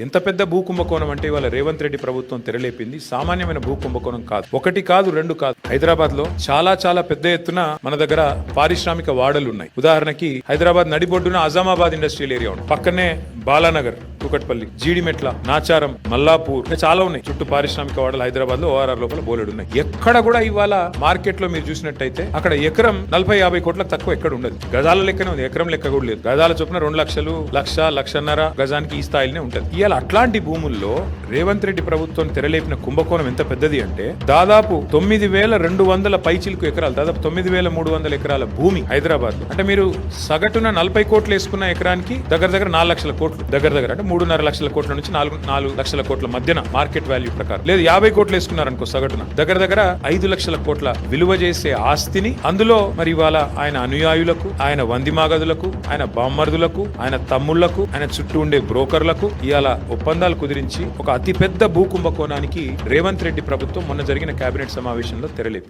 ఎంత పెద్ద భూ కుంభకోణం అంటే ఇవాళ రేవంత్ రెడ్డి ప్రభుత్వం తెరలేపింది సామాన్యమైన భూ కుంభకోణం కాదు. ఒకటి కాదు, రెండు కాదు. హైదరాబాద్ లో చాలా చాలా పెద్ద ఎత్తున మన దగ్గర పారిశ్రామిక వాడలు ఉన్నాయి. ఉదాహరణకి హైదరాబాద్ నడిబొడ్డున అజామాబాద్ ఇండస్ట్రియల్ ఏరియా ఉంది. పక్కనే బాలానగర్, కూకట్పల్లి, జీడిమెట్ల, నాచారం, మల్లాపూర్ చాలా ఉన్నాయి. చుట్టూ పారిశ్రామిక వాడలు హైదరాబాద్ లో ఓఆర్ఆర్ లోపల బోలెడు ఉన్నాయి. ఎక్కడ కూడా ఇవాళ మార్కెట్ లో మీరు చూసినట్టయితే అక్కడ ఎకరం 40-50 కోట్లకు తక్కువ ఎక్కడ ఉండదు. గజాల లెక్కనే ఉంది, ఎకరం లెక్క కూడా లేదు. గజాల చొప్పున 2 లక్షలు, లక్షన్నర గజానికి ఈ స్థాయిలోనే ఉంటది. ఇవాళ అట్లాంటి భూముల్లో రేవంత్ రెడ్డి ప్రభుత్వం తెరలేపిన కుంభకోణం ఎంత పెద్దది అంటే దాదాపు 9,200 పైచిలకు ఎకరాలు, దాదాపు 9,300 ఎకరాల భూమి హైదరాబాద్ లో. అంటే మీరు సగటున 40 కోట్లు వేసుకున్న ఎకరానికి దగ్గర 4 లక్షల కోట్లు, దగ్గర అంటే 3.5 లక్షల కోట్ల నుంచి 4 లక్షల కోట్ల మధ్యన మార్కెట్ వాల్యూ ప్రకారం. లేదు 50 కోట్లు వేసుకున్నారనుకో సగటున దగ్గర 5 లక్షల కోట్ల విలువ చేసే ఆస్తిని, అందులో మరి ఇవాళ ఆయన అనుయాయులకు, ఆయన వందిమాగదులకు, ఆయన బామ్మర్దులకు, ఆయన తమ్ముళ్లకు, ఆయన చుట్టూ ఉండే బ్రోకర్లకు ఇవాళ ఒప్పందాలు కుదిరించి ఒక అతిపెద్ద భూ కుంభకోణానికి రేవంత్ రెడ్డి ప్రభుత్వం మొన్న జరిగిన కేబినెట్ సమావేశంలో తెరలేపింది.